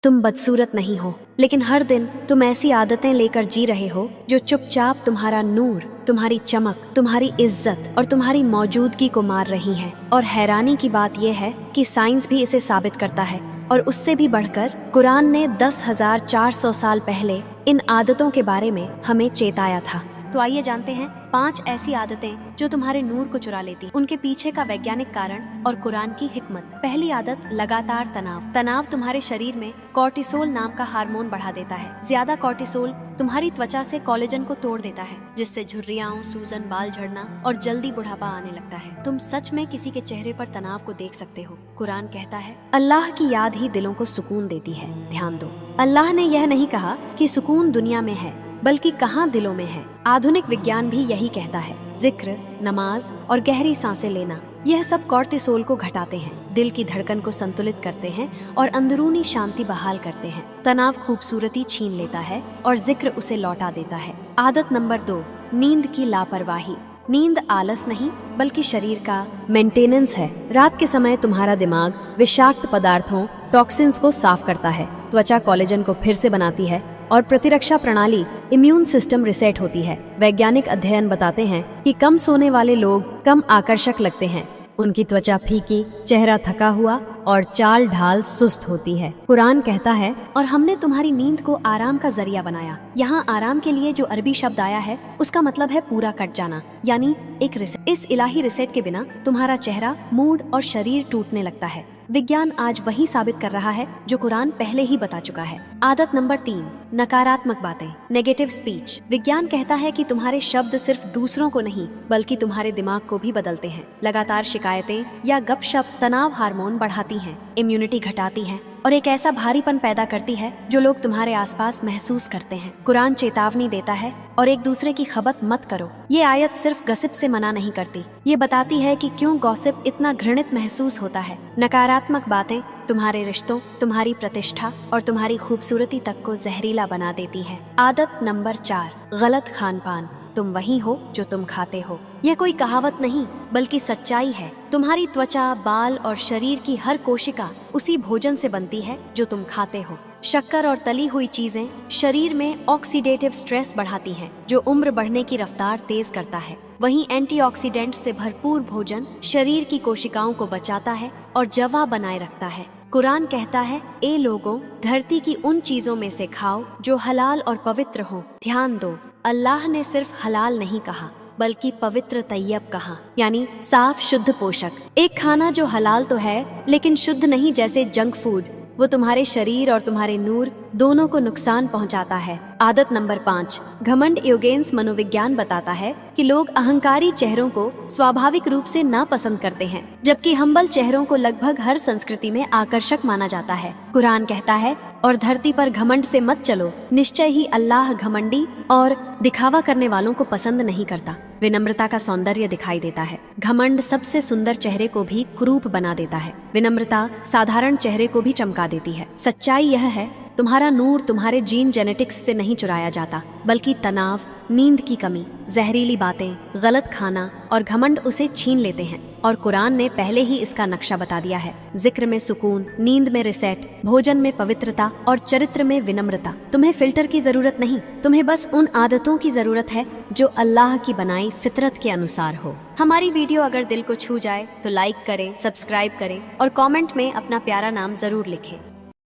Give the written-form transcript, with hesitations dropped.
तुम बदसूरत नहीं हो, लेकिन हर दिन तुम ऐसी आदतें लेकर जी रहे हो जो चुपचाप तुम्हारा नूर, तुम्हारी चमक, तुम्हारी इज्जत और तुम्हारी मौजूदगी को मार रही हैं। और हैरानी की बात यह है कि साइंस भी इसे साबित करता है, और उससे भी बढ़कर कुरान ने 10,400 साल पहले इन आदतों के बारे में हमें चेताया था। तो आइए जानते हैं 5 ऐसी आदतें जो तुम्हारे नूर को चुरा लेती, उनके पीछे का वैज्ञानिक कारण और कुरान की हिकमत। पहली आदत, लगातार तनाव। तनाव तुम्हारे शरीर में कॉर्टिसोल नाम का हार्मोन बढ़ा देता है। ज्यादा कॉर्टिसोल तुम्हारी त्वचा से कोलेजन को तोड़ देता है, जिससे झुर्रियां, सूजन, बाल झड़ना और जल्दी बुढ़ापा आने लगता है। तुम सच में किसी के चेहरे पर तनाव को देख सकते हो। कुरान कहता है, अल्लाह की याद ही दिलों को सुकून देती है। ध्यान दो, अल्लाह ने यह नहीं कहा कि सुकून दुनिया में है, बल्कि कहाँ दिलों में है। आधुनिक विज्ञान भी यही कहता है। जिक्र, नमाज और गहरी सांसें लेना, यह सब कॉर्टिसोल को घटाते हैं, दिल की धड़कन को संतुलित करते हैं और अंदरूनी शांति बहाल करते हैं। तनाव खूबसूरती छीन लेता है और जिक्र उसे लौटा देता है। आदत नंबर 2, नींद की लापरवाही। नींद आलस नहीं, बल्कि शरीर का मेंटेनेंस है। रात के समय तुम्हारा दिमाग विषाक्त पदार्थों, टॉक्सिन्स को साफ करता है, त्वचा कोलेजन को फिर से बनाती है और प्रतिरक्षा प्रणाली, इम्यून सिस्टम रिसेट होती है। वैज्ञानिक अध्ययन बताते हैं कि कम सोने वाले लोग कम आकर्षक लगते हैं, उनकी त्वचा फीकी, चेहरा थका हुआ और चाल ढाल सुस्त होती है। कुरान कहता है, और हमने तुम्हारी नींद को आराम का जरिया बनाया। यहाँ आराम के लिए जो अरबी शब्द आया है, उसका मतलब है पूरा कट जाना, यानी एक रिसेट। इस इलाही रिसेट के बिना तुम्हारा चेहरा, मूड और शरीर टूटने लगता है। विज्ञान आज वही साबित कर रहा है जो कुरान पहले ही बता चुका है। आदत नंबर 3, नकारात्मक बातें, नेगेटिव स्पीच। विज्ञान कहता है कि तुम्हारे शब्द सिर्फ दूसरों को नहीं, बल्कि तुम्हारे दिमाग को भी बदलते हैं। लगातार शिकायतें या गपशप तनाव हार्मोन बढ़ाती हैं, इम्यूनिटी घटाती हैं और एक ऐसा भारीपन पैदा करती है जो लोग तुम्हारे आसपास महसूस करते हैं। कुरान चेतावनी देता है, और एक दूसरे की खबत मत करो। ये आयत सिर्फ गसिप से मना नहीं करती, ये बताती है कि क्यों गॉसिप इतना घृणित महसूस होता है। नकारात्मक बातें तुम्हारे रिश्तों, तुम्हारी प्रतिष्ठा और तुम्हारी खूबसूरती तक को जहरीला बना देती हैं। आदत नंबर 4, गलत खान पान। तुम वही हो जो तुम खाते हो। यह कोई कहावत नहीं, बल्कि सच्चाई है। तुम्हारी त्वचा, बाल और शरीर की हर कोशिका उसी भोजन से बनती है जो तुम खाते हो। शक्कर और तली हुई चीजें शरीर में ऑक्सीडेटिव स्ट्रेस बढ़ाती हैं, जो उम्र बढ़ने की रफ्तार तेज करता है। वहीं एंटीऑक्सीडेंट से भरपूर भोजन शरीर की कोशिकाओं को बचाता है और जवा बनाए रखता है। कुरान कहता है, ए लोगों, धरती की उन चीजों में से खाओ जो हलाल और पवित्र हो। ध्यान दो, अल्लाह ने सिर्फ हलाल नहीं कहा, बल्कि पवित्र तैयब कहा, यानी साफ शुद्ध पोषक। एक खाना जो हलाल तो है लेकिन शुद्ध नहीं, जैसे जंक फूड, वो तुम्हारे शरीर और तुम्हारे नूर दोनों को नुकसान पहुंचाता है। आदत नंबर 5, घमंड। योगेंस मनोविज्ञान बताता है कि लोग अहंकारी चेहरों को स्वाभाविक रूप से नापसंद करते हैं, जबकि हम्बल चेहरों को लगभग हर संस्कृति में आकर्षक माना जाता है। कुरान कहता है, और धरती पर घमंड से मत चलो, निश्चय ही अल्लाह घमंडी और दिखावा करने वालों को पसंद नहीं करता। विनम्रता का सौंदर्य दिखाई देता है। घमंड सबसे सुंदर चेहरे को भी कुरूप बना देता है। विनम्रता साधारण चेहरे को भी चमका देती है। सच्चाई यह है, तुम्हारा नूर तुम्हारे जीन जेनेटिक्स से नहीं चुराया जाता, बल्कि तनाव, नींद की कमी, जहरीली बातें, गलत खाना और घमंड उसे छीन लेते हैं। और कुरान ने पहले ही इसका नक्शा बता दिया है। जिक्र में सुकून, नींद में रिसेट, भोजन में पवित्रता और चरित्र में विनम्रता। तुम्हें फिल्टर की जरूरत नहीं, तुम्हें बस उन आदतों की जरूरत है जो अल्लाह की बनाई फितरत के अनुसार हो। हमारी वीडियो अगर दिल को छू जाए तो लाइक करें, सब्सक्राइब करें और कमेंट में अपना प्यारा नाम जरूर लिखें।